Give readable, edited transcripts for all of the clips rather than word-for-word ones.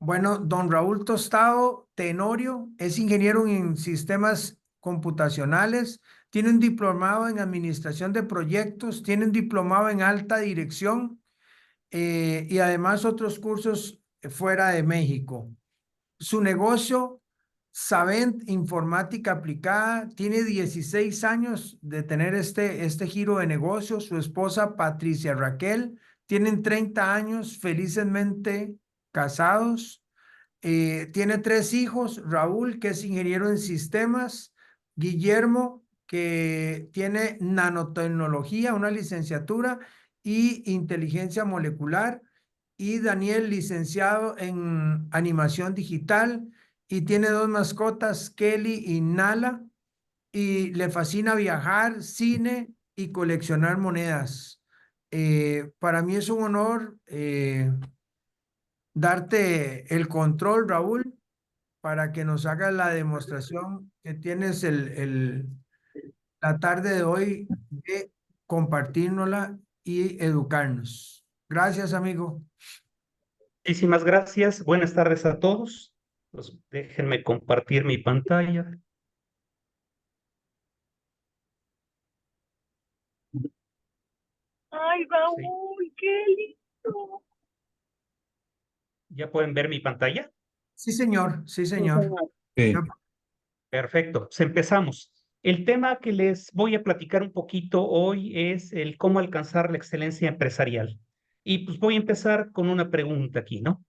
Bueno, don Raúl Tostado Tenorio es ingeniero en sistemas computacionales, tiene un diplomado en administración de proyectos, tiene un diplomado en alta dirección y además otros cursos fuera de México. Su negocio, Savent Informática Aplicada, tiene 16 años de tener este giro de negocio. Su esposa, Patricia Raquel, tienen 30 años felizmente casados. Tiene tres hijos, Raúl, que es ingeniero en sistemas, Guillermo, que tiene nanotecnología, una licenciatura, y inteligencia molecular, y Daniel, licenciado en animación digital, y tiene dos mascotas, Kelly y Nala, y le fascina viajar, cine y coleccionar monedas. Para mí es un honor darte el control, Raúl, para que nos hagas la demostración que tienes la tarde de hoy de compartirnosla y educarnos. Gracias, amigo. Muchísimas gracias. Buenas tardes a todos. Pues déjenme compartir mi pantalla. Ay, Sí. Raúl, qué lindo. ¿Ya pueden ver mi pantalla? Sí, señor, sí, Sí, señor. señor. Ya- Sí. Perfecto. Pues empezamos. El tema que les voy a platicar un poquito hoy es el cómo alcanzar la excelencia empresarial. Y pues voy a empezar con una pregunta aquí, ¿no?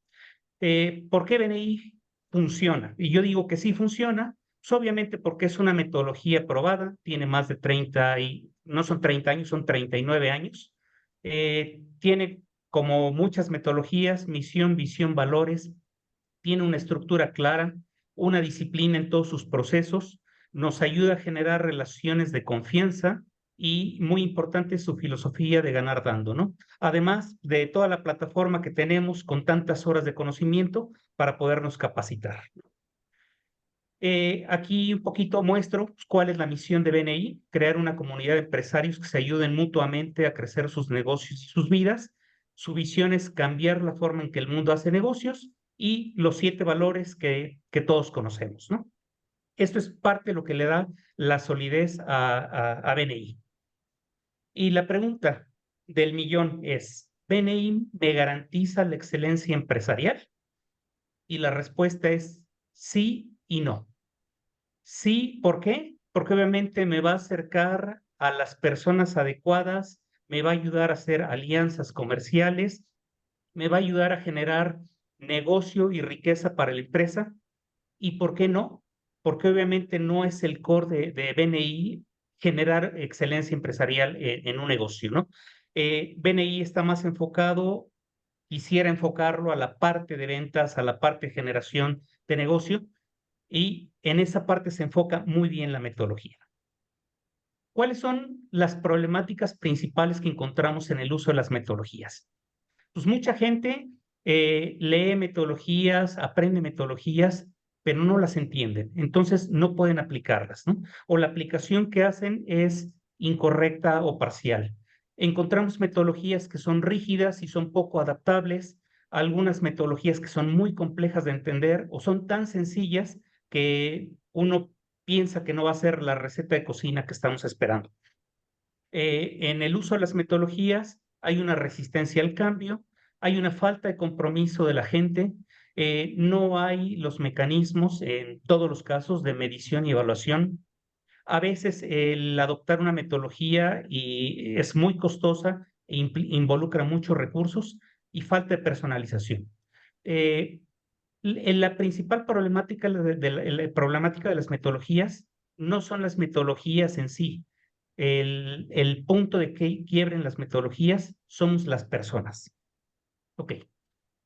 ¿Por qué BNI funciona? Y yo digo que sí funciona, pues obviamente porque es una metodología probada, tiene más de 30 y no son 30 años, son 39 años. Tiene, como muchas metodologías, misión, visión, valores, tiene una estructura clara, una disciplina en todos sus procesos, nos ayuda a generar relaciones de confianza y, muy importante, su filosofía de ganar dando, ¿no? Además de toda la plataforma que tenemos con tantas horas de conocimiento para podernos capacitar. Aquí un poquito muestro cuál es la misión de BNI: crear una comunidad de empresarios que se ayuden mutuamente a crecer sus negocios y sus vidas. Su visión es cambiar la forma en que el mundo hace negocios y los 7 valores que todos conocemos, ¿no? Esto es parte de lo que le da la solidez a BNI. Y la pregunta del millón es, ¿BNI me garantiza la excelencia empresarial? Y la respuesta es sí y no. Sí, ¿por qué? Porque obviamente me va a acercar a las personas adecuadas, me va a ayudar a hacer alianzas comerciales, me va a ayudar a generar negocio y riqueza para la empresa. ¿Y por qué no? Porque obviamente no es el core de BNI generar excelencia empresarial en un negocio, ¿no? BNI está más enfocado, quisiera enfocarlo a la parte de ventas, a la parte de generación de negocio, y en esa parte se enfoca muy bien la metodología. ¿Cuáles son las problemáticas principales que encontramos en el uso de las metodologías? Pues mucha gente lee metodologías, aprende metodologías, pero no las entienden, entonces no pueden aplicarlas, ¿no? O la aplicación que hacen es incorrecta o parcial. Encontramos metodologías que son rígidas y son poco adaptables, algunas metodologías que son muy complejas de entender o son tan sencillas que uno piensa que no va a ser la receta de cocina que estamos esperando. En el uso de las metodologías hay una resistencia al cambio, hay una falta de compromiso de la gente, no hay los mecanismos en todos los casos de medición y evaluación. A veces el adoptar una metodología es muy costosa e involucra muchos recursos y falta de personalización. Eh, la principal problemática la problemática de las metodologías no son las metodologías en sí. El punto de que quiebren las metodologías somos las personas. Ok.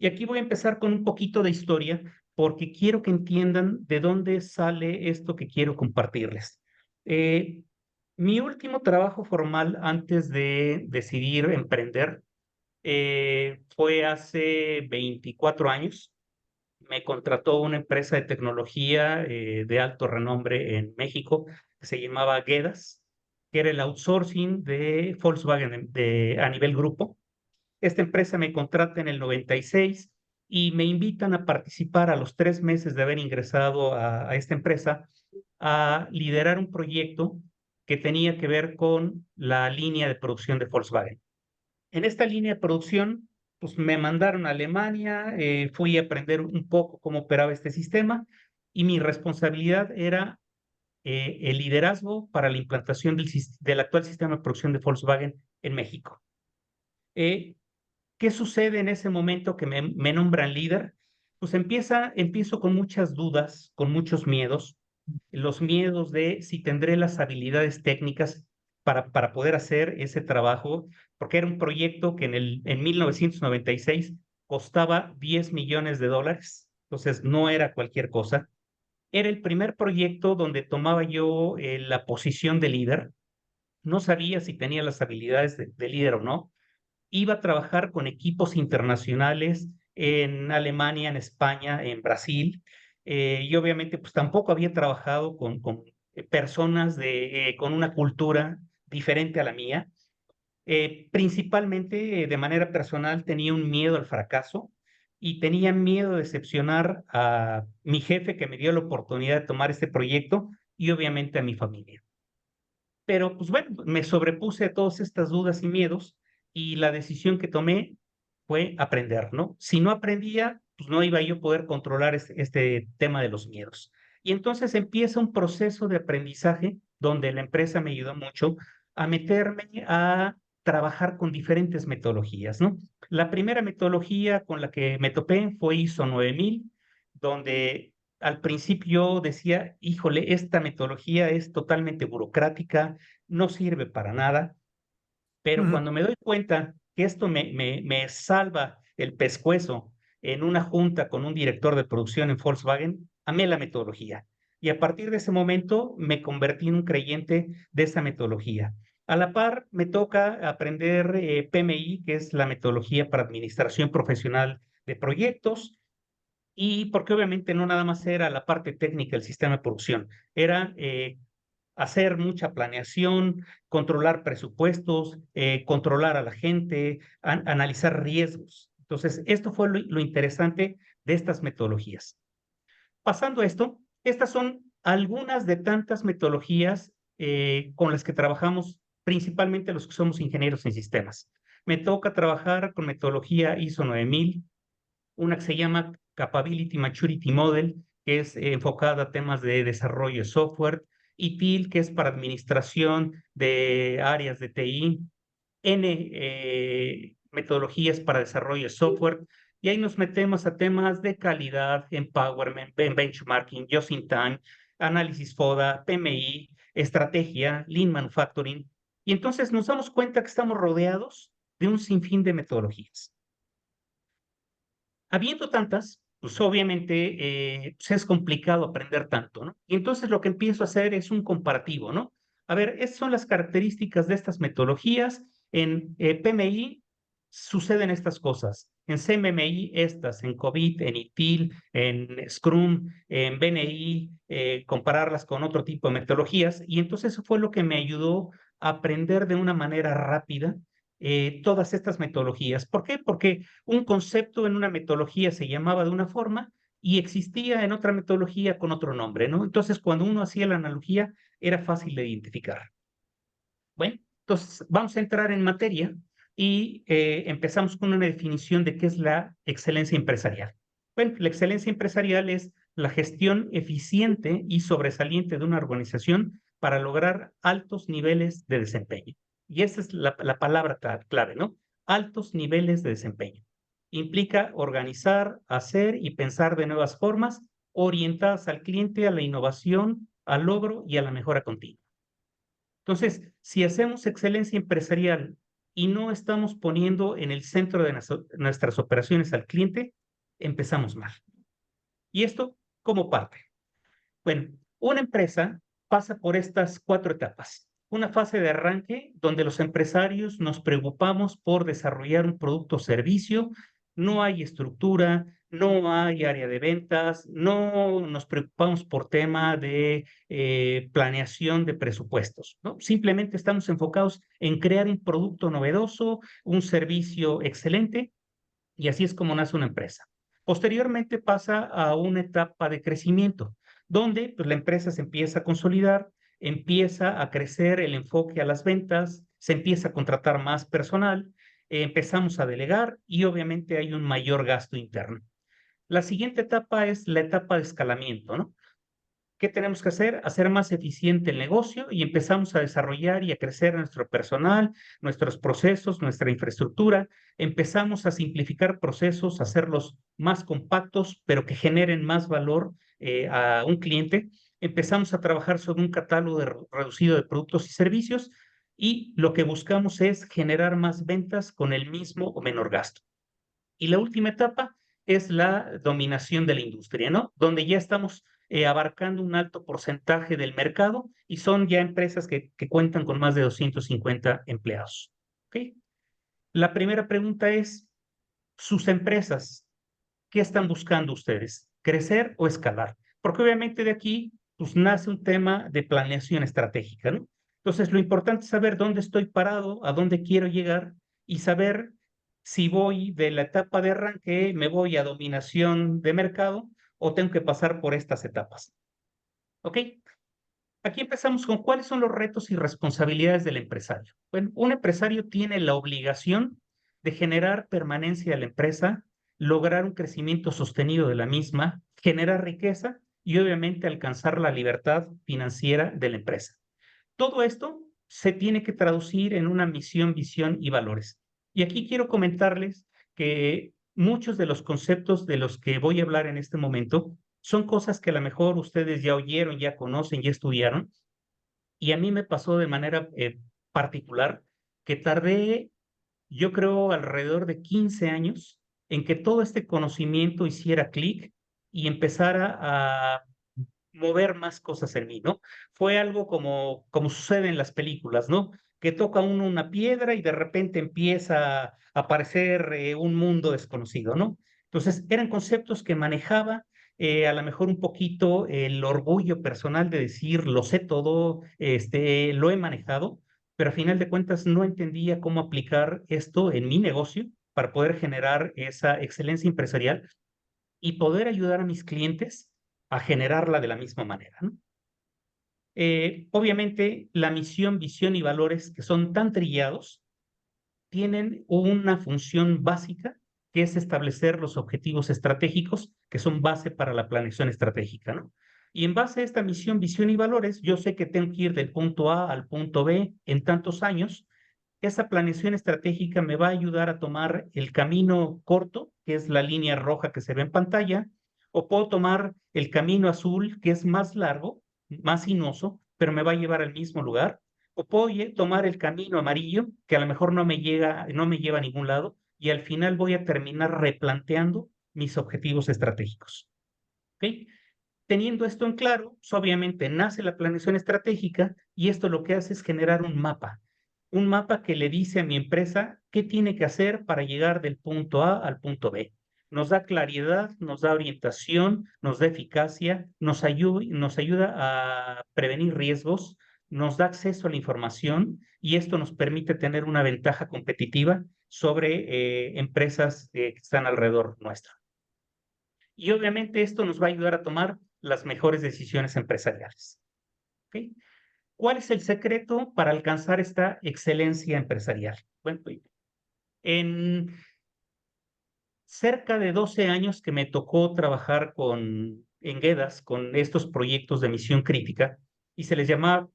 Y aquí voy a empezar con un poquito de historia porque quiero que entiendan de dónde sale esto que quiero compartirles. Eh, Mi último trabajo formal antes de decidir emprender fue hace 24 años. Me contrató una empresa de tecnología de alto renombre en México que se llamaba Guedas, que era el outsourcing de Volkswagen a nivel grupo. Esta empresa me contrata en el 96 y me invitan a participar a los 3 meses de haber ingresado a esta empresa a liderar un proyecto que tenía que ver con la línea de producción de Volkswagen. En esta línea de producción, pues me mandaron a Alemania, fui a aprender un poco cómo operaba este sistema y mi responsabilidad era el liderazgo para la implantación del actual sistema de producción de Volkswagen en México. ¿Qué sucede en ese momento que me nombran líder? Pues empiezo con muchas dudas, con muchos miedos, los miedos de si tendré las habilidades técnicas para poder hacer ese trabajo, porque era un proyecto que en 1996 costaba $10 millones, entonces no era cualquier cosa. Era el primer proyecto donde tomaba yo la posición de líder. No sabía si tenía las habilidades de líder o no. Iba a trabajar con equipos internacionales en Alemania, en España, en Brasil, y obviamente pues tampoco había trabajado con personas con una cultura diferente a la mía. Principalmente de manera personal tenía un miedo al fracaso y tenía miedo de decepcionar a mi jefe que me dio la oportunidad de tomar este proyecto y obviamente a mi familia. Pero pues bueno, me sobrepuse a todas estas dudas y miedos y la decisión que tomé fue aprender, ¿no? Si no aprendía, pues no iba yo a poder controlar este tema de los miedos. Y entonces empieza un proceso de aprendizaje donde la empresa me ayudó mucho a meterme a trabajar con diferentes metodologías, ¿no? La primera metodología con la que me topé fue ISO 9000, donde al principio decía, híjole, esta metodología es totalmente burocrática, no sirve para nada, pero Ujú. cuando me doy cuenta que esto me salva el pescuezo en una junta con un director de producción en Volkswagen, amé la metodología. Y a partir de ese momento me convertí en un creyente de esa metodología. A la par, me toca aprender PMI, que es la metodología para administración profesional de proyectos, y porque obviamente no nada más era la parte técnica del sistema de producción, era hacer mucha planeación, controlar presupuestos, controlar a la gente, analizar riesgos. Entonces, esto fue lo interesante de estas metodologías. Pasando a esto, estas son algunas de tantas metodologías con las que trabajamos, principalmente los que somos ingenieros en sistemas. Me toca trabajar con metodología ISO 9000, una que se llama Capability Maturity Model, que es enfocada a temas de desarrollo de software, y TIL, que es para administración de áreas de TI, metodologías para desarrollo de software, y ahí nos metemos a temas de calidad, empowerment, benchmarking, just in time, análisis FODA, PMI, estrategia, lean manufacturing, y entonces nos damos cuenta que estamos rodeados de un sinfín de metodologías. Habiendo tantas, pues obviamente pues es complicado aprender tanto, ¿no? Y entonces lo que empiezo a hacer es un comparativo, ¿no? A ver, estas son las características de estas metodologías. En PMI suceden estas cosas. En CMMI estas, en COVID, en ITIL, en Scrum, en BNI, compararlas con otro tipo de metodologías. Y entonces eso fue lo que me ayudó a aprender de una manera rápida todas estas metodologías. ¿Por qué? Porque un concepto en una metodología se llamaba de una forma y existía en otra metodología con otro nombre, ¿no? Entonces, cuando uno hacía la analogía, era fácil de identificar. Bueno, entonces vamos a entrar en materia y empezamos con una definición de qué es la excelencia empresarial. Bueno, la excelencia empresarial es la gestión eficiente y sobresaliente de una organización para lograr altos niveles de desempeño. Y esa es la palabra clave, ¿no? Altos niveles de desempeño. Implica organizar, hacer y pensar de nuevas formas orientadas al cliente, a la innovación, al logro y a la mejora continua. Entonces, si hacemos excelencia empresarial y no estamos poniendo en el centro de nuestras operaciones al cliente, empezamos mal. ¿Y esto cómo parte? Bueno, una empresa pasa por estas 4 etapas. Una fase de arranque donde los empresarios nos preocupamos por desarrollar un producto o servicio, no hay estructura, no hay área de ventas, no nos preocupamos por tema de planeación de presupuestos, ¿no? Simplemente estamos enfocados en crear un producto novedoso, un servicio excelente, y así es como nace una empresa. Posteriormente pasa a una etapa de crecimiento, donde pues, la empresa se empieza a consolidar, empieza a crecer el enfoque a las ventas, se empieza a contratar más personal, empezamos a delegar y obviamente hay un mayor gasto interno. La siguiente etapa es la etapa de escalamiento, ¿no? ¿Qué tenemos que hacer? Hacer más eficiente el negocio y empezamos a desarrollar y a crecer nuestro personal, nuestros procesos, nuestra infraestructura. Empezamos a simplificar procesos, hacerlos más compactos, pero que generen más valor a un cliente. Empezamos a trabajar sobre un catálogo reducido de productos y servicios y lo que buscamos es generar más ventas con el mismo o menor gasto. Y la última etapa es la dominación de la industria, ¿no? Donde ya estamos abarcando un alto porcentaje del mercado y son ya empresas que cuentan con más de 250 empleados. ¿Ok? La primera pregunta es, sus empresas, ¿qué están buscando ustedes? ¿Crecer o escalar? Porque obviamente de aquí pues nace un tema de planeación estratégica, ¿no? Entonces, lo importante es saber dónde estoy parado, a dónde quiero llegar y saber si voy de la etapa de arranque, me voy a dominación de mercado o tengo que pasar por estas etapas. ¿Ok? Aquí empezamos con cuáles son los retos y responsabilidades del empresario. Bueno, un empresario tiene la obligación de generar permanencia de la empresa, lograr un crecimiento sostenido de la misma, generar riqueza y obviamente alcanzar la libertad financiera de la empresa. Todo esto se tiene que traducir en una misión, visión y valores. Y aquí quiero comentarles que muchos de los conceptos de los que voy a hablar en este momento son cosas que a lo mejor ustedes ya oyeron, ya conocen, ya estudiaron. Y a mí me pasó de manera particular que tardé, yo creo, alrededor de 15 años en que todo este conocimiento hiciera clic y empezara a mover más cosas en mí, ¿no? Fue algo como sucede en las películas, ¿no? Que toca uno una piedra y de repente empieza a aparecer un mundo desconocido, ¿no? Entonces, eran conceptos que manejaba, a lo mejor un poquito el orgullo personal de decir, lo sé todo, lo he manejado, pero a final de cuentas no entendía cómo aplicar esto en mi negocio para poder generar esa excelencia empresarial y poder ayudar a mis clientes a generarla de la misma manera, ¿no? Obviamente, la misión, visión y valores que son tan trillados tienen una función básica que es establecer los objetivos estratégicos que son base para la planeación estratégica, ¿no? Y en base a esta misión, visión y valores, yo sé que tengo que ir del punto A al punto B en tantos años. Esa planeación estratégica me va a ayudar a tomar el camino corto, que es la línea roja que se ve en pantalla, o puedo tomar el camino azul, que es más largo, más sinuoso, pero me va a llevar al mismo lugar, o puedo tomar el camino amarillo, que a lo mejor no me lleva a ningún lado, y al final voy a terminar replanteando mis objetivos estratégicos. ¿Ok? Teniendo esto en claro, pues obviamente nace la planeación estratégica y esto lo que hace es generar un mapa que le dice a mi empresa qué tiene que hacer para llegar del punto A al punto B. Nos da claridad, nos da orientación, nos da eficacia, nos ayuda a prevenir riesgos, nos da acceso a la información y esto nos permite tener una ventaja competitiva sobre empresas que están alrededor nuestro. Y obviamente esto nos va a ayudar a tomar las mejores decisiones empresariales. ¿Okay? ¿Cuál es el secreto para alcanzar esta excelencia empresarial? Bueno, en cerca de 12 años que me tocó trabajar en GEDAS, con estos proyectos de misión crítica, y se les llamaba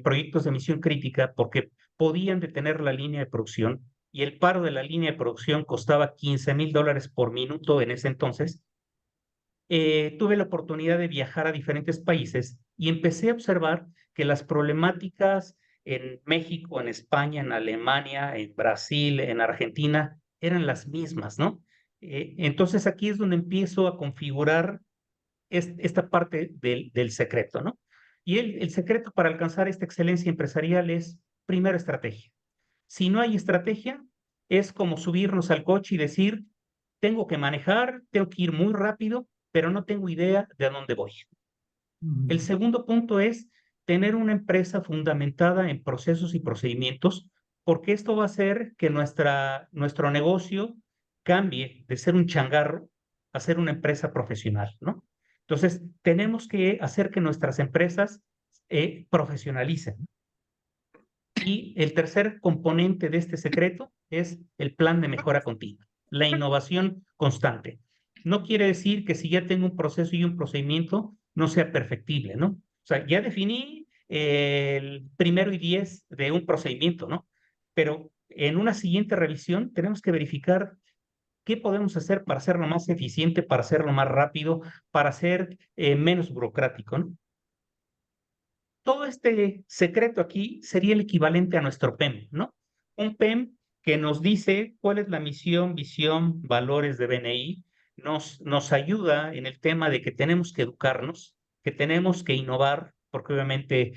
proyectos de misión crítica porque podían detener la línea de producción y el paro de la línea de producción costaba $15,000 por minuto en ese entonces. Tuve la oportunidad de viajar a diferentes países y empecé a observar que las problemáticas en México, en España, en Alemania, en Brasil, en Argentina, eran las mismas, ¿no? Entonces aquí es donde empiezo a configurar esta parte del secreto, ¿no? Y el secreto para alcanzar esta excelencia empresarial es, primero, estrategia. Si no hay estrategia, es como subirnos al coche y decir, tengo que manejar, tengo que ir muy rápido, pero no tengo idea de a dónde voy. El segundo punto es tener una empresa fundamentada en procesos y procedimientos, porque esto va a hacer que nuestro negocio cambie de ser un changarro a ser una empresa profesional, ¿no? Entonces, tenemos que hacer que nuestras empresas profesionalicen. Y el tercer componente de este secreto es el plan de mejora continua, la innovación constante. No quiere decir que si ya tengo un proceso y un procedimiento no sea perfectible, ¿no? O sea, ya definí el 1 y 10 de un procedimiento, ¿no? Pero en una siguiente revisión tenemos que verificar qué podemos hacer para hacerlo más eficiente, para hacerlo más rápido, para ser menos burocrático, ¿no? Todo este secreto aquí sería el equivalente a nuestro PEM, ¿no? Un PEM que nos dice cuál es la misión, visión, valores de BNI, nos ayuda en el tema de que tenemos que educarnos, que tenemos que innovar, porque obviamente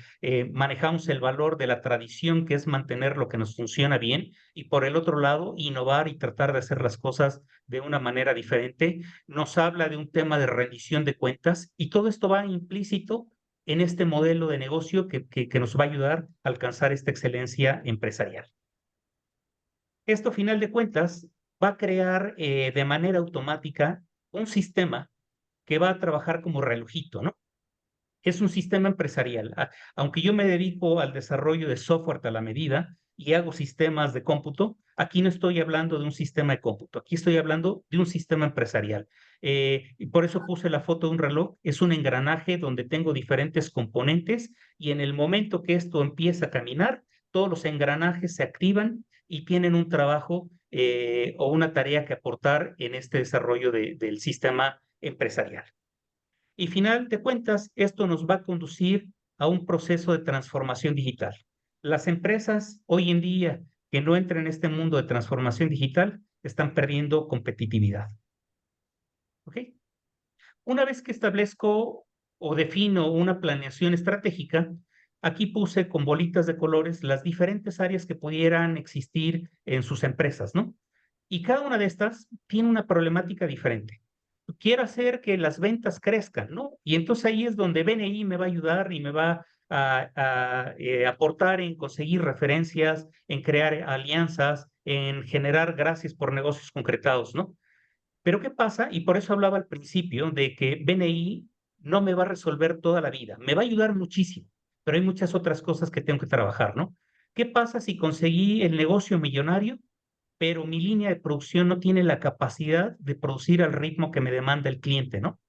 manejamos el valor de la tradición, que es mantener lo que nos funciona bien, y por el otro lado, innovar y tratar de hacer las cosas de una manera diferente. Nos habla de un tema de rendición de cuentas, y todo esto va implícito en este modelo de negocio que nos va a ayudar a alcanzar esta excelencia empresarial. Esto, a final de cuentas, va a crear de manera automática un sistema que va a trabajar como relojito, ¿no? Es un sistema empresarial. Aunque yo me dedico al desarrollo de software a la medida y hago sistemas de cómputo, aquí no estoy hablando de un sistema de cómputo, aquí estoy hablando de un sistema empresarial. Y por eso puse la foto de un reloj. Es un engranaje donde tengo diferentes componentes y en el momento que esto empieza a caminar, todos los engranajes se activan y tienen un trabajo o una tarea que aportar en este desarrollo del sistema empresarial. Y final de cuentas, esto nos va a conducir a un proceso de transformación digital. Las empresas hoy en día que no entran en este mundo de transformación digital están perdiendo competitividad. ¿Ok? Una vez que establezco o defino una planeación estratégica, aquí puse con bolitas de colores las diferentes áreas que pudieran existir en sus empresas, ¿no? Y cada una de estas tiene una problemática diferente. Quiero hacer que las ventas crezcan, ¿no? Y entonces ahí es donde BNI me va a ayudar y me va a aportar en conseguir referencias, en crear alianzas, en generar gracias por negocios concretados, ¿no? Pero ¿qué pasa? Y por eso hablaba al principio de que BNI no me va a resolver toda la vida, me va a ayudar muchísimo, pero hay muchas otras cosas que tengo que trabajar, ¿no? ¿Qué pasa si conseguí el negocio millonario, pero mi línea de producción no tiene la capacidad de producir al ritmo que me demanda el cliente, ¿no?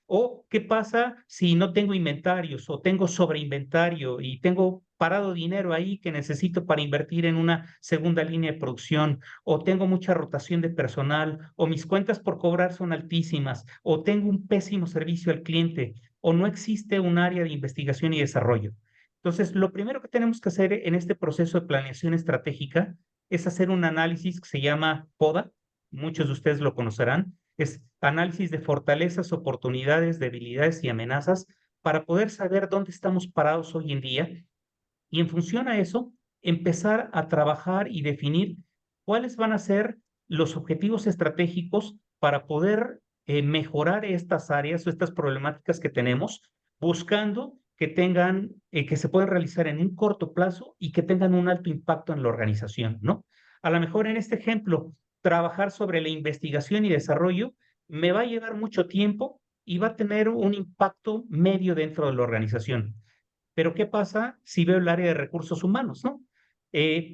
¿O qué pasa si no tengo inventarios o tengo sobreinventario y tengo parado dinero ahí que necesito para invertir en una segunda línea de producción? ¿O tengo mucha rotación de personal? ¿O mis cuentas por cobrar son altísimas? ¿O tengo un pésimo servicio al cliente? ¿O no existe un área de investigación y desarrollo? Entonces, lo primero que tenemos que hacer en este proceso de planeación estratégica es hacer un análisis que se llama PODA. Muchos de ustedes lo conocerán. Es análisis de fortalezas, oportunidades, debilidades y amenazas para poder saber dónde estamos parados hoy en día y en función a eso empezar a trabajar y definir cuáles van a ser los objetivos estratégicos para poder mejorar estas áreas o estas problemáticas que tenemos, buscando que tengan, que se puedan realizar en un corto plazo y que tengan un alto impacto en la organización, ¿no? A lo mejor en este ejemplo, trabajar sobre la investigación y desarrollo me va a llevar mucho tiempo y va a tener un impacto medio dentro de la organización. Pero ¿qué pasa si veo el área de recursos humanos, no?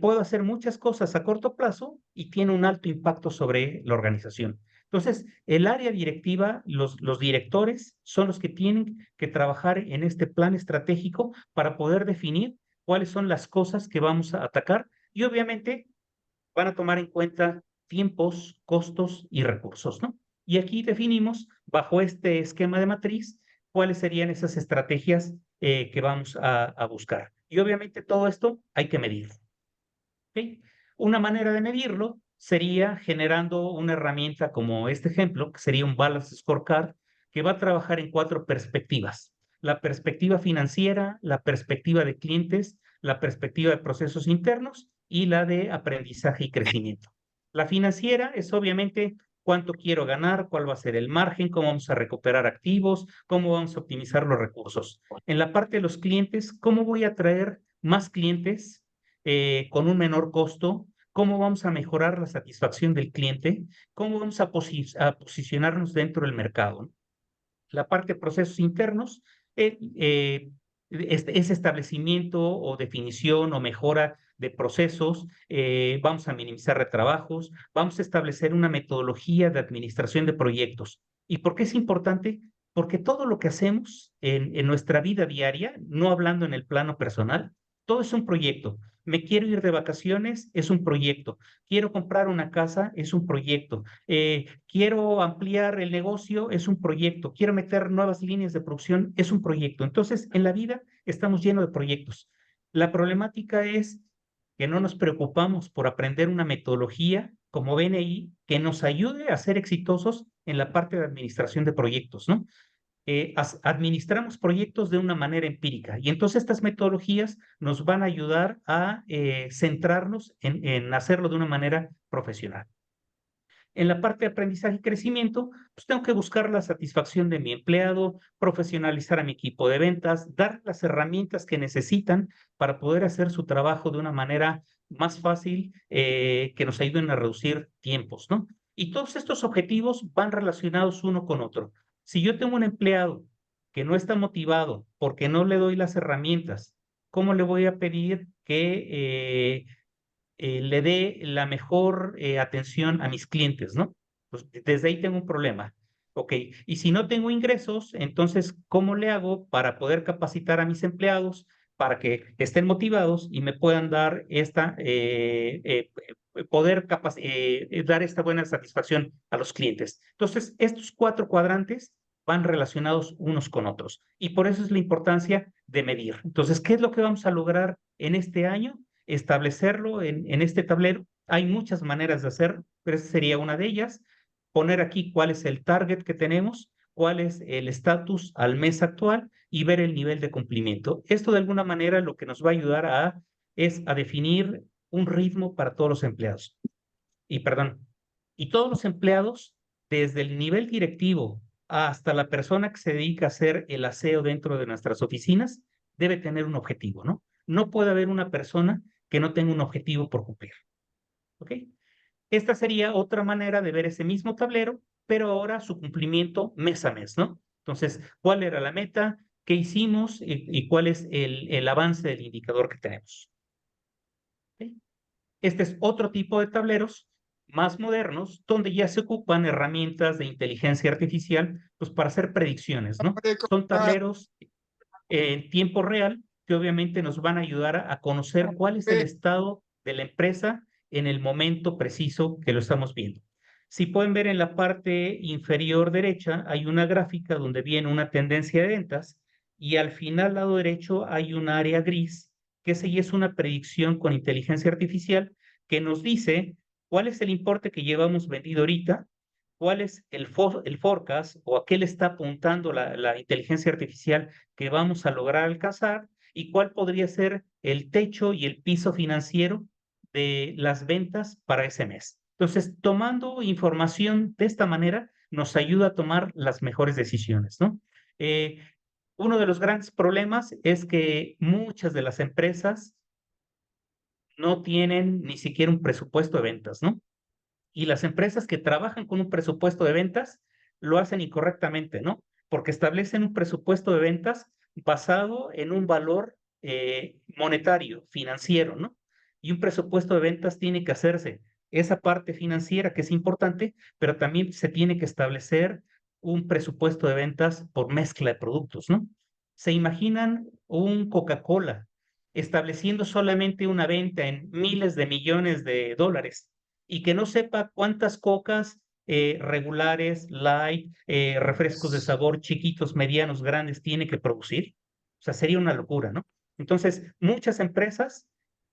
Puedo hacer muchas cosas a corto plazo y tiene un alto impacto sobre la organización. Entonces, el área directiva, los directores son los que tienen que trabajar en este plan estratégico para poder definir cuáles son las cosas que vamos a atacar y obviamente van a tomar en cuenta tiempos, costos y recursos, ¿no? Y aquí definimos, bajo este esquema de matriz, cuáles serían esas estrategias que vamos a buscar. Y obviamente todo esto hay que medirlo. ¿Okay? Una manera de medirlo sería generando una herramienta como este ejemplo, que sería un Balance Scorecard, que va a trabajar en 4 perspectivas. La perspectiva financiera, la perspectiva de clientes, la perspectiva de procesos internos y la de aprendizaje y crecimiento. La financiera es obviamente cuánto quiero ganar, cuál va a ser el margen, cómo vamos a recuperar activos, cómo vamos a optimizar los recursos. En la parte de los clientes, cómo voy a traer más clientes con un menor costo, cómo vamos a mejorar la satisfacción del cliente, cómo vamos a posicionarnos dentro del mercado, ¿no? La parte de procesos internos es establecimiento o definición o mejora de procesos, vamos a minimizar retrabajos, vamos a establecer una metodología de administración de proyectos. ¿Y por qué es importante? Porque todo lo que hacemos en nuestra vida diaria, no hablando en el plano personal, todo es un proyecto. Me quiero ir de vacaciones, es un proyecto. Quiero comprar una casa, es un proyecto. Quiero ampliar el negocio, es un proyecto. Quiero meter nuevas líneas de producción, es un proyecto. Entonces, en la vida estamos llenos de proyectos. La problemática es que no nos preocupamos por aprender una metodología como BNI que nos ayude a ser exitosos en la parte de administración de proyectos, ¿no? Administramos proyectos de una manera empírica y entonces estas metodologías nos van a ayudar a centrarnos en hacerlo de una manera profesional. En la parte de aprendizaje y crecimiento, pues tengo que buscar la satisfacción de mi empleado, profesionalizar a mi equipo de ventas, dar las herramientas que necesitan para poder hacer su trabajo de una manera más fácil, que nos ayuden a reducir tiempos, ¿no? Y todos estos objetivos van relacionados uno con otro. Si yo tengo un empleado que no está motivado porque no le doy las herramientas, ¿cómo le voy a pedir que le dé la mejor atención a mis clientes, ¿no? Pues desde ahí tengo un problema. Ok, y si no tengo ingresos, entonces, ¿cómo le hago para poder capacitar a mis empleados para que estén motivados y me puedan dar dar esta buena satisfacción a los clientes? Entonces, estos 4 cuadrantes van relacionados unos con otros y por eso es la importancia de medir. Entonces, ¿qué es lo que vamos a lograr en este año? Establecerlo en este tablero. Hay muchas maneras de hacer, pero esa sería una de ellas. Poner aquí cuál es el target que tenemos, cuál es el estatus al mes actual y ver el nivel de cumplimiento. Esto de alguna manera lo que nos va a ayudar es a definir un ritmo para todos los empleados. Y todos los empleados, desde el nivel directivo hasta la persona que se dedica a hacer el aseo dentro de nuestras oficinas, debe tener un objetivo, ¿no? No puede haber una persona que no tenga un objetivo por cumplir. ¿Ok? Esta sería otra manera de ver ese mismo tablero, pero ahora su cumplimiento mes a mes, ¿no? Entonces, ¿cuál era la meta? ¿Qué hicimos? Y cuál es el avance del indicador que tenemos. ¿Ok? Este es otro tipo de tableros más modernos, donde ya se ocupan herramientas de inteligencia artificial, pues para hacer predicciones, ¿no? Son tableros en tiempo real que obviamente nos van a ayudar a conocer cuál es el estado de la empresa en el momento preciso que lo estamos viendo. Si pueden ver en la parte inferior derecha, hay una gráfica donde viene una tendencia de ventas y al final, lado derecho, hay un área gris, que esa ya es una predicción con inteligencia artificial que nos dice cuál es el importe que llevamos vendido ahorita, cuál es el forecast o a qué le está apuntando la inteligencia artificial que vamos a lograr alcanzar y cuál podría ser el techo y el piso financiero de las ventas para ese mes. Entonces, tomando información de esta manera, nos ayuda a tomar las mejores decisiones, ¿no? Uno de los grandes problemas es que muchas de las empresas no tienen ni siquiera un presupuesto de ventas, ¿no? Y las empresas que trabajan con un presupuesto de ventas lo hacen incorrectamente, ¿no? Porque establecen un presupuesto de ventas basado en un valor monetario, financiero, ¿no? Y un presupuesto de ventas tiene que hacerse esa parte financiera que es importante, pero también se tiene que establecer un presupuesto de ventas por mezcla de productos, ¿no? ¿Se imaginan un Coca-Cola estableciendo solamente una venta en miles de millones de dólares y que no sepa cuántas cocas regulares, light, refrescos de sabor chiquitos, medianos, grandes tiene que producir? O sea, sería una locura, ¿no? Entonces, muchas empresas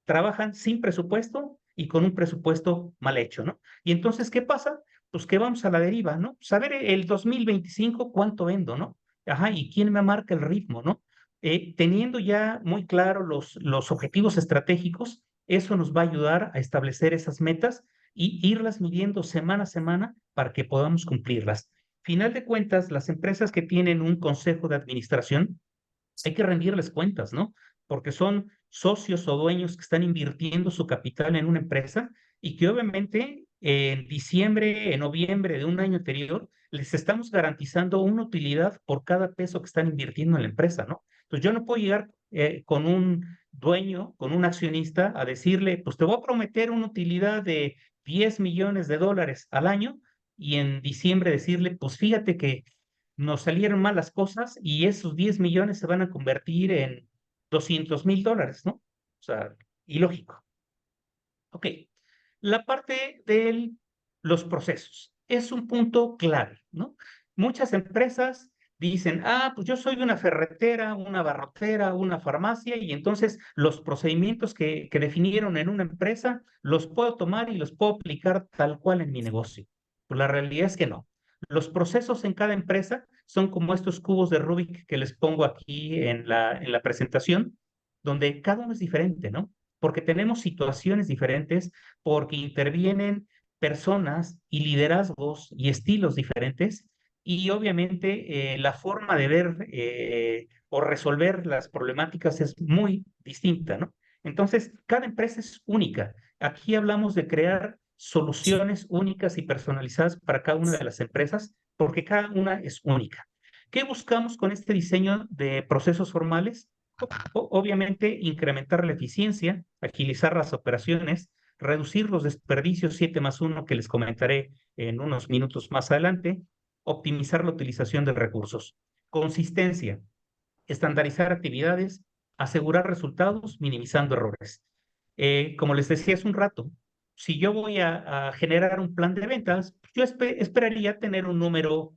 trabajan sin presupuesto y con un presupuesto mal hecho, ¿no? Y entonces, ¿qué pasa? Pues que vamos a la deriva, ¿no? Saber el 2025 cuánto vendo, ¿no? Ajá, y quién me marca el ritmo, ¿no? Teniendo ya muy claro los objetivos estratégicos, eso nos va a ayudar a establecer esas metas y irlas midiendo semana a semana para que podamos cumplirlas. Final de cuentas, las empresas que tienen un consejo de administración, hay que rendirles cuentas, ¿no? porque son socios o dueños que están invirtiendo su capital en una empresa y que obviamente en diciembre, en noviembre de un año anterior, les estamos garantizando una utilidad por cada peso que están invirtiendo en la empresa, ¿no? Entonces yo no puedo llegar con un dueño, con un accionista, a decirle, pues te voy a prometer una utilidad de 10 millones de dólares al año y en diciembre decirle, pues fíjate que nos salieron mal las cosas y esos 10 millones se van a convertir en $200,000, ¿no? O sea, ilógico. Ok, la parte de los procesos es un punto clave, ¿no? Muchas empresas dicen, pues yo soy una ferretera, una barrotera, una farmacia, y entonces los procedimientos que definieron en una empresa los puedo tomar y los puedo aplicar tal cual en mi negocio. Pues la realidad es que no. Los procesos en cada empresa son como estos cubos de Rubik que les pongo aquí en la presentación, donde cada uno es diferente, ¿no? Porque tenemos situaciones diferentes, porque intervienen personas y liderazgos y estilos diferentes, y obviamente la forma de ver o resolver las problemáticas es muy distinta, ¿no? Entonces, cada empresa es única. Aquí hablamos de crear soluciones únicas y personalizadas para cada una de las empresas, porque cada una es única. ¿Qué buscamos con este diseño de procesos formales? Obviamente, incrementar la eficiencia, agilizar las operaciones, reducir los desperdicios 7+1 que les comentaré en unos minutos más adelante, optimizar la utilización de recursos, consistencia, estandarizar actividades, asegurar resultados, minimizando errores. Como les decía hace un rato, si yo voy a generar un plan de ventas, yo esperaría tener un número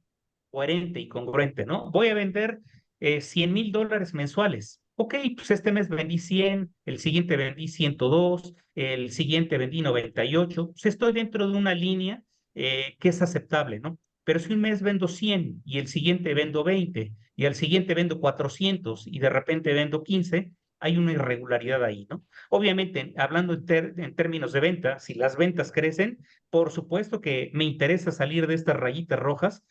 coherente y congruente, ¿no? Voy a vender $100,000 mensuales. Ok, pues este mes vendí 100, el siguiente vendí 102, el siguiente vendí 98. Pues estoy dentro de una línea que es aceptable, ¿no? Pero si un mes vendo 100 y el siguiente vendo 20 y al siguiente vendo 400 y de repente vendo 15, hay una irregularidad ahí, ¿no? Obviamente, hablando en términos de venta, si las ventas crecen, por supuesto que me interesa salir de estas rayitas rojas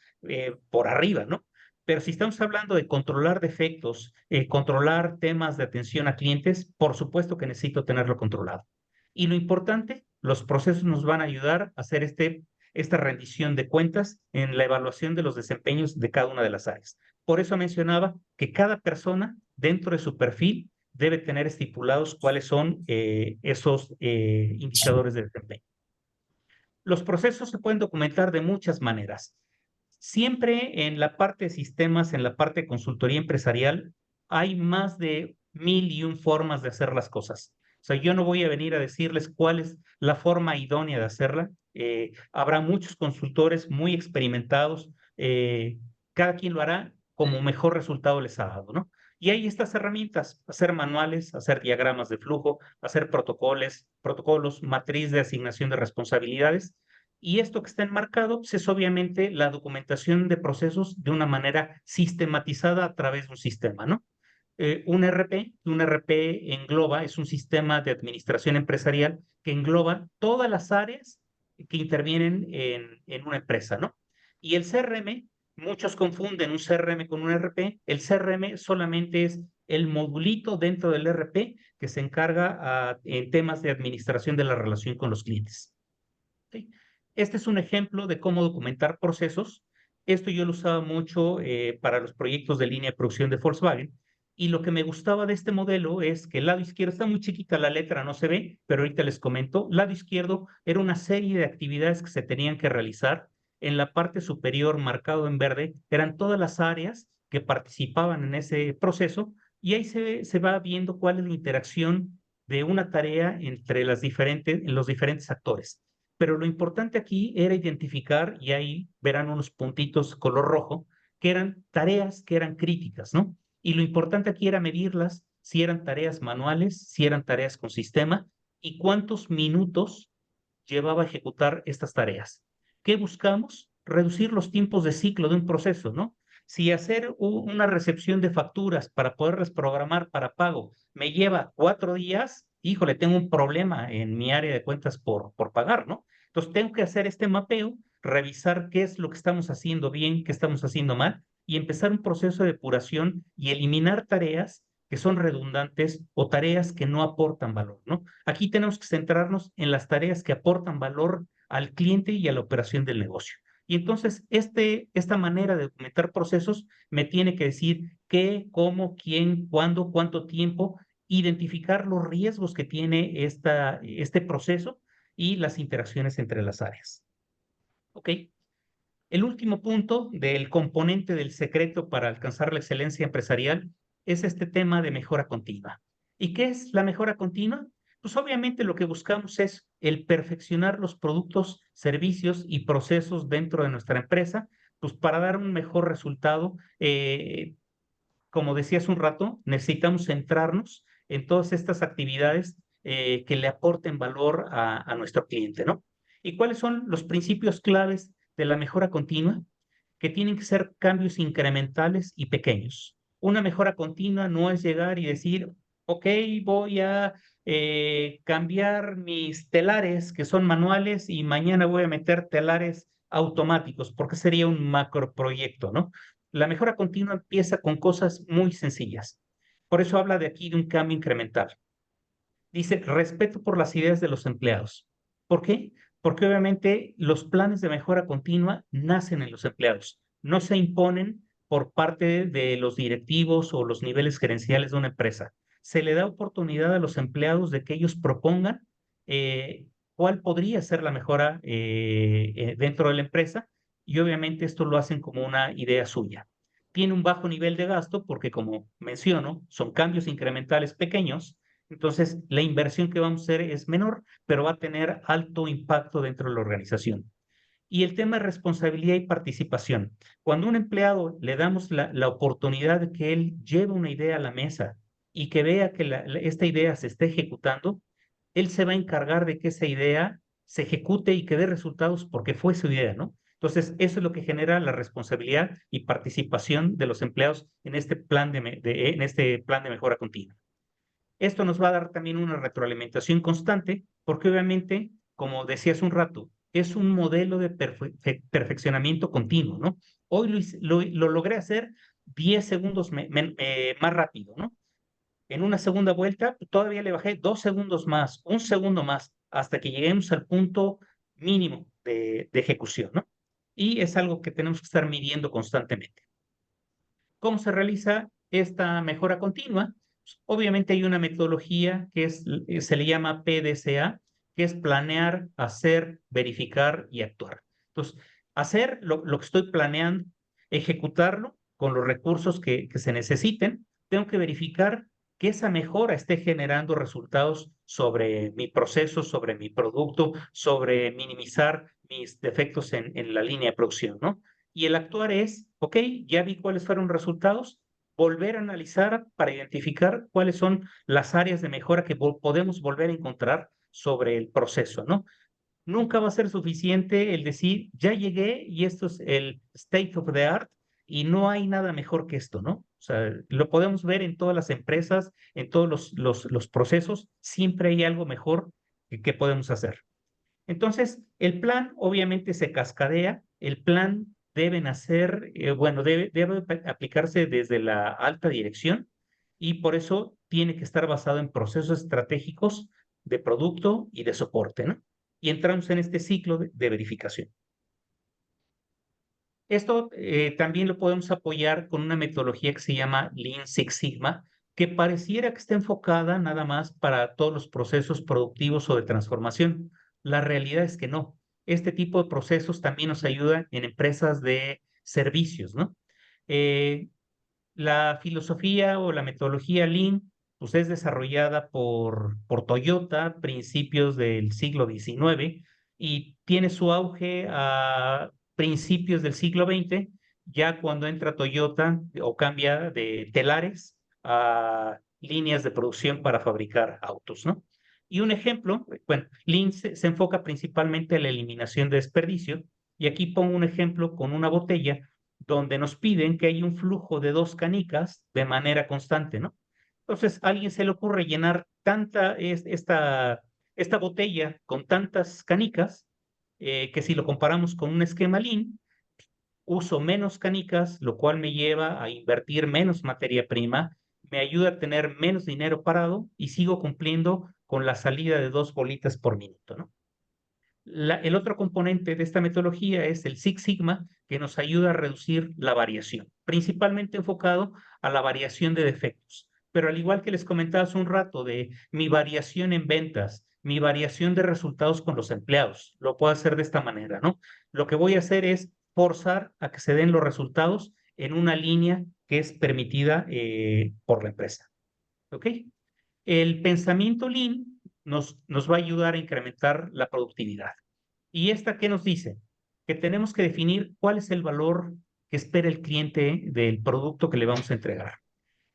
por arriba, ¿no? Pero si estamos hablando de controlar defectos, controlar temas de atención a clientes, por supuesto que necesito tenerlo controlado. Y lo importante, los procesos nos van a ayudar a hacer esta rendición de cuentas en la evaluación de los desempeños de cada una de las áreas. Por eso mencionaba que cada persona dentro de su perfil debe tener estipulados cuáles son esos indicadores de desempeño. Los procesos se pueden documentar de muchas maneras. Siempre en la parte de sistemas, en la parte de consultoría empresarial, hay más de 1,001 formas de hacer las cosas. O sea, yo no voy a venir a decirles cuál es la forma idónea de hacerla. Habrá muchos consultores muy experimentados. Cada quien lo hará como mejor resultado les ha dado, ¿no? Y hay estas herramientas, hacer manuales, hacer diagramas de flujo, hacer protocolos, matriz de asignación de responsabilidades. Y esto que está enmarcado pues, es obviamente la documentación de procesos de una manera sistematizada a través de un sistema, ¿no? Un RP engloba, es un sistema de administración empresarial que engloba todas las áreas que intervienen en una empresa, ¿no? Y el CRM, muchos confunden un CRM con un RP. El CRM solamente es el modulito dentro del RP que se encarga en temas de administración de la relación con los clientes. ¿Sí? Este es un ejemplo de cómo documentar procesos. Esto yo lo usaba mucho para los proyectos de línea de producción de Volkswagen. Y lo que me gustaba de este modelo es que el lado izquierdo, está muy chiquita la letra, no se ve, pero ahorita les comento. Lado izquierdo era una serie de actividades que se tenían que realizar. En la parte superior, marcado en verde, eran todas las áreas que participaban en ese proceso. Y ahí se va viendo cuál es la interacción de una tarea entre los diferentes actores. Pero lo importante aquí era identificar, y ahí verán unos puntitos color rojo, que eran tareas que eran críticas, ¿no? Y lo importante aquí era medirlas, si eran tareas manuales, si eran tareas con sistema, y cuántos minutos llevaba a ejecutar estas tareas. ¿Qué buscamos? Reducir los tiempos de ciclo de un proceso, ¿no? Si hacer una recepción de facturas para poderlas programar para pago me lleva 4 días, híjole, tengo un problema en mi área de cuentas por pagar, ¿no? Entonces tengo que hacer este mapeo, revisar qué es lo que estamos haciendo bien, qué estamos haciendo mal y empezar un proceso de depuración y eliminar tareas que son redundantes o tareas que no aportan valor, ¿no? Aquí tenemos que centrarnos en las tareas que aportan valor al cliente y a la operación del negocio. Y entonces, esta manera de documentar procesos me tiene que decir qué, cómo, quién, cuándo, cuánto tiempo, identificar los riesgos que tiene este proceso y las interacciones entre las áreas. ¿Ok? El último punto del componente del secreto para alcanzar la excelencia empresarial es este tema de mejora continua. ¿Y qué es la mejora continua? Pues obviamente lo que buscamos es el perfeccionar los productos, servicios y procesos dentro de nuestra empresa, pues para dar un mejor resultado. Como decía hace un rato, necesitamos centrarnos en todas estas actividades que le aporten valor a nuestro cliente, ¿no? ¿Y cuáles son los principios claves de la mejora continua? Que tienen que ser cambios incrementales y pequeños. Una mejora continua no es llegar y decir, ok, voy a cambiar mis telares que son manuales y mañana voy a meter telares automáticos, porque sería un macro proyecto, ¿no? La mejora continua empieza con cosas muy sencillas. Por eso habla de aquí de un cambio incremental. Dice, respeto por las ideas de los empleados. ¿Por qué? Porque obviamente los planes de mejora continua nacen en los empleados, no se imponen por parte de los directivos o los niveles gerenciales de una empresa. Se le da oportunidad a los empleados de que ellos propongan eh, cuál podría ser la mejora dentro de la empresa y obviamente esto lo hacen como una idea suya. Tiene un bajo nivel de gasto porque, como menciono, son cambios incrementales pequeños, entonces la inversión que vamos a hacer es menor, pero va a tener alto impacto dentro de la organización. Y el tema de responsabilidad y participación. Cuando a un empleado le damos la oportunidad de que él lleve una idea a la mesa y que vea que esta idea se esté ejecutando, él se va a encargar de que esa idea se ejecute y que dé resultados porque fue su idea, ¿no? Entonces, eso es lo que genera la responsabilidad y participación de los empleados en este en este plan de mejora continua. Esto nos va a dar también una retroalimentación constante, porque obviamente, como decía hace un rato, es un modelo de perfeccionamiento continuo, ¿no? Hoy lo logré hacer 10 segundos más rápido, ¿no? En una segunda vuelta, todavía le bajé 2 segundos más, un segundo más, hasta que lleguemos al punto mínimo de ejecución, ¿no? Y es algo que tenemos que estar midiendo constantemente. ¿Cómo se realiza esta mejora continua? Pues, obviamente hay una metodología que se le llama PDCA, que es planear, hacer, verificar y actuar. Entonces, hacer lo que estoy planeando, ejecutarlo con los recursos que se necesiten. Tengo que verificar que esa mejora esté generando resultados sobre mi proceso, sobre mi producto, sobre minimizar mis defectos en la línea de producción, ¿no? Y el actuar es, ok, ya vi cuáles fueron los resultados, volver a analizar para identificar cuáles son las áreas de mejora que podemos volver a encontrar sobre el proceso, ¿no? Nunca va a ser suficiente el decir, ya llegué y esto es el state of the art y no hay nada mejor que esto, ¿no? O sea, lo podemos ver en todas las empresas, en todos los procesos, siempre hay algo mejor que podemos hacer. Entonces, el plan obviamente se cascadea, el plan debe nacer, bueno, debe aplicarse desde la alta dirección y por eso tiene que estar basado en procesos estratégicos de producto y de soporte, ¿no? Y entramos en este ciclo de verificación. Esto también lo podemos apoyar con una metodología que se llama Lean Six Sigma, que pareciera que está enfocada nada más para todos los procesos productivos o de transformación. La realidad es que no. Este tipo de procesos también nos ayudan en empresas de servicios, ¿no? Eh, la filosofía o la metodología Lean pues es desarrollada por Toyota a principios del siglo XIX y tiene su auge a principios del siglo XX, ya cuando entra Toyota o cambia de telares a líneas de producción para fabricar autos, ¿no? Y un ejemplo, bueno, Lean se enfoca principalmente en la eliminación de desperdicio, y aquí pongo un ejemplo con una botella donde nos piden que hay un flujo de 2 canicas de manera constante, ¿no? Entonces, a alguien se le ocurre llenar esta botella con tantas canicas que si lo comparamos con un esquema Lean, uso menos canicas, lo cual me lleva a invertir menos materia prima, me ayuda a tener menos dinero parado y sigo cumpliendo con la salida de 2 bolitas por minuto, ¿no? El otro componente de esta metodología es el Six Sigma, que nos ayuda a reducir la variación, principalmente enfocado a la variación de defectos. Pero al igual que les comentaba hace un rato de mi variación en ventas, mi variación de resultados con los empleados, lo puedo hacer de esta manera, ¿no? Lo que voy a hacer es forzar a que se den los resultados en una línea que es permitida por la empresa. ¿Ok? El pensamiento Lean nos va a ayudar a incrementar la productividad. ¿Y esta qué nos dice? Que tenemos que definir cuál es el valor que espera el cliente del producto que le vamos a entregar.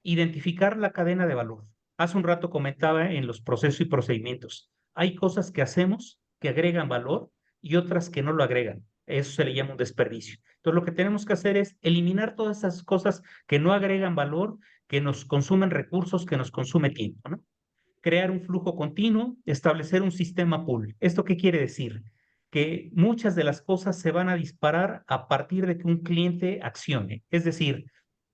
Identificar la cadena de valor. Hace un rato comentaba en los procesos y procedimientos. Hay cosas que hacemos que agregan valor y otras que no lo agregan. Eso se le llama un desperdicio. Entonces, lo que tenemos que hacer es eliminar todas esas cosas que no agregan valor, que nos consumen recursos, que nos consume tiempo, ¿no? Crear un flujo continuo, establecer un sistema pool. ¿Esto qué quiere decir? Que muchas de las cosas se van a disparar a partir de que un cliente accione. Es decir,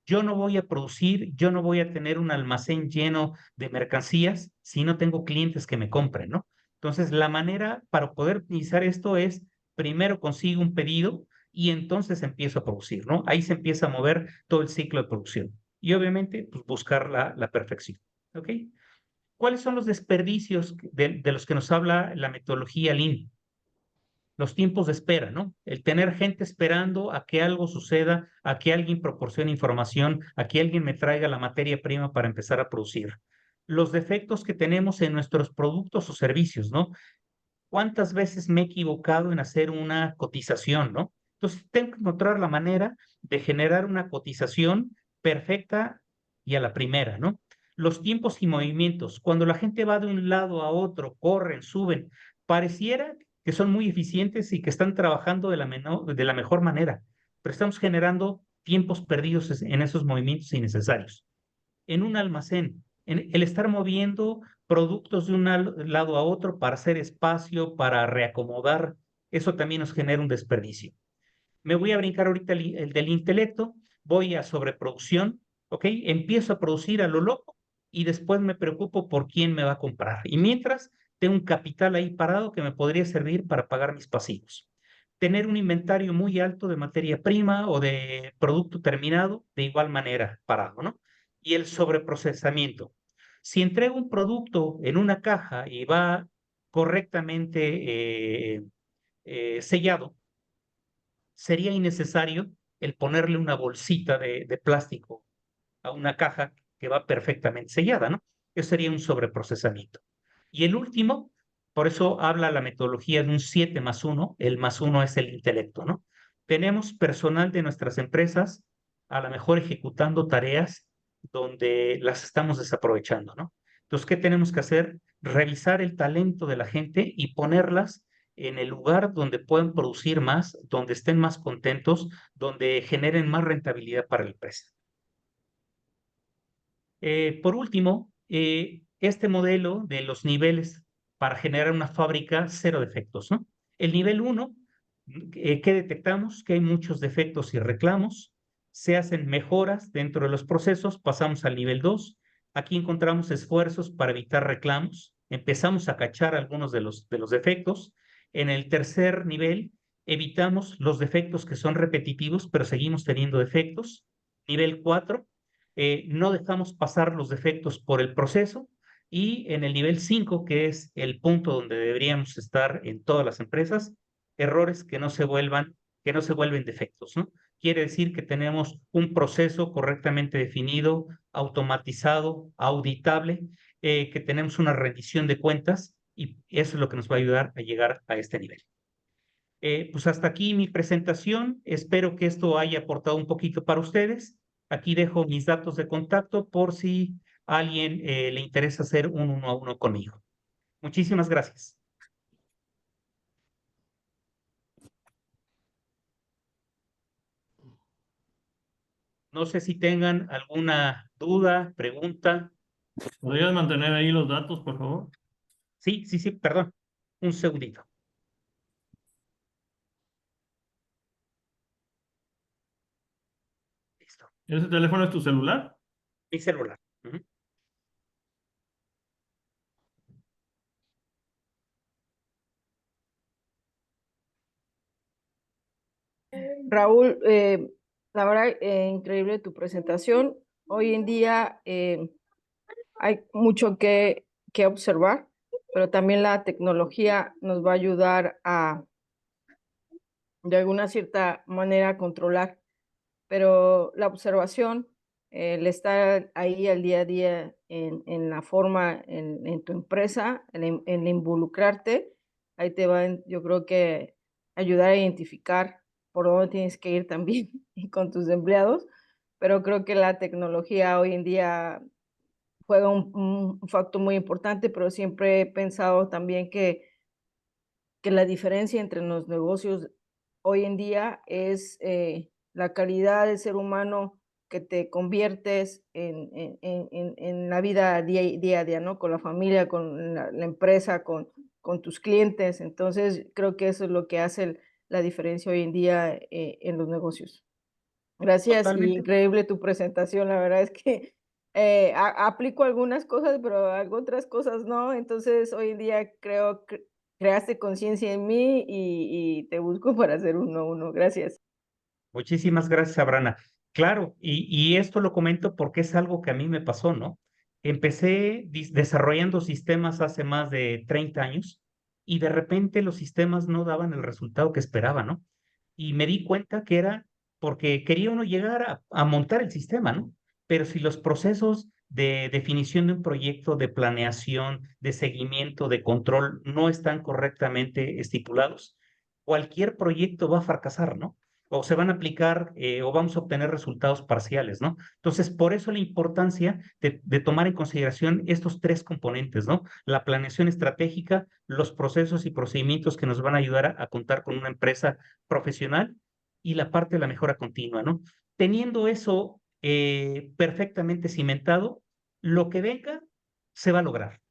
yo no voy a producir, yo no voy a tener un almacén lleno de mercancías si no tengo clientes que me compren, ¿no? Entonces, la manera para poder utilizar esto es, primero consigo un pedido y entonces empiezo a producir, ¿no? Ahí se empieza a mover todo el ciclo de producción. Y obviamente, pues buscar la perfección, ¿ok? ¿Cuáles son los desperdicios de los que nos habla la metodología Lean? Los tiempos de espera, ¿no? El tener gente esperando a que algo suceda, a que alguien proporcione información, a que alguien me traiga la materia prima para empezar a producir. Los defectos que tenemos en nuestros productos o servicios, ¿no? ¿Cuántas veces me he equivocado en hacer una cotización, ¿no? Entonces, tengo que encontrar la manera de generar una cotización perfecta y a la primera, ¿no? Los tiempos y movimientos. Cuando la gente va de un lado a otro, corren, suben, pareciera que son muy eficientes y que están trabajando de la mejor manera, pero estamos generando tiempos perdidos en esos movimientos innecesarios. En un almacén, en el estar moviendo productos de un lado a otro para hacer espacio, para reacomodar, eso también nos genera un desperdicio. Me voy a brincar ahorita el del intelecto, voy a sobreproducción, ¿ok? Empiezo a producir a lo loco y después me preocupo por quién me va a comprar. Y mientras, tengo un capital ahí parado que me podría servir para pagar mis pasivos. Tener un inventario muy alto de materia prima o de producto terminado, de igual manera, parado, ¿no? Y el sobreprocesamiento. Si entrego un producto en una caja y va correctamente sellado, sería innecesario el ponerle una bolsita de plástico a una caja que va perfectamente sellada, ¿no? Eso sería un sobreprocesamiento. Y el último, por eso habla la metodología de un 7+1, el +1 es el intelecto, ¿no? Tenemos personal de nuestras empresas a lo mejor ejecutando tareas donde las estamos desaprovechando, ¿no? Entonces, ¿qué tenemos que hacer? Revisar el talento de la gente y ponerlas en el lugar donde pueden producir más, donde estén más contentos, donde generen más rentabilidad para la empresa. Por último, este modelo de los niveles para generar una fábrica cero defectos, ¿no? El nivel 1, ¿qué detectamos? Que hay muchos defectos y reclamos, se hacen mejoras dentro de los procesos, pasamos al nivel 2, aquí encontramos esfuerzos para evitar reclamos, empezamos a cachar algunos de los defectos. En el tercer nivel, evitamos los defectos que son repetitivos, pero seguimos teniendo defectos. Nivel 4, no dejamos pasar los defectos por el proceso. Y en el nivel 5, que es el punto donde deberíamos estar en todas las empresas, errores que no se vuelven defectos, ¿no? Quiere decir que tenemos un proceso correctamente definido, automatizado, auditable, que tenemos una rendición de cuentas y eso es lo que nos va a ayudar a llegar a este nivel. Pues hasta aquí mi presentación. Espero que esto haya aportado un poquito para ustedes. Aquí dejo mis datos de contacto por si a alguien le interesa hacer un 1-a-1 conmigo. Muchísimas gracias. No sé si tengan alguna duda, pregunta. ¿Podrías mantener ahí los datos, por favor? Sí, sí, sí, perdón. Un segundito. Listo. ¿Ese teléfono es tu celular? Mi celular. Ujú. Raúl, la verdad, increíble tu presentación. Hoy en día hay mucho que observar, pero también la tecnología nos va a ayudar a, de alguna cierta manera, controlar, pero la observación, el estar ahí al día a día en la forma, en tu empresa, en involucrarte, ahí te van, yo creo que ayudar a identificar por dónde tienes que ir también y con tus empleados, pero creo que la tecnología hoy en día juega un factor muy importante, pero siempre he pensado también que la diferencia entre los negocios hoy en día es la calidad del ser humano que te conviertes en la vida día a día, ¿no? Con la familia, con la empresa, con tus clientes. Entonces, creo que eso es lo que hace la diferencia hoy en día en los negocios. Gracias y Totalmente. increíble tu presentación. La verdad es que aplico algunas cosas, pero otras cosas no. Entonces, hoy en día creo que creaste conciencia en mí y te busco para hacer uno a uno. Gracias. Muchísimas gracias, Abrana. Claro, y esto lo comento porque es algo que a mí me pasó, ¿no? Empecé desarrollando sistemas hace más de 30 años y de repente los sistemas no daban el resultado que esperaba, ¿no? Y me di cuenta que era porque quería uno llegar a montar el sistema, ¿no? Pero si los procesos de definición de un proyecto, de planeación, de seguimiento, de control no están correctamente estipulados, cualquier proyecto va a fracasar, ¿no? O se van a aplicar o vamos a obtener resultados parciales, ¿no? Entonces, por eso la importancia de tomar en consideración estos tres componentes, ¿no? La planeación estratégica, los procesos y procedimientos que nos van a ayudar a contar con una empresa profesional y la parte de la mejora continua, ¿no? Teniendo eso perfectamente cimentado, lo que venga se va a lograr.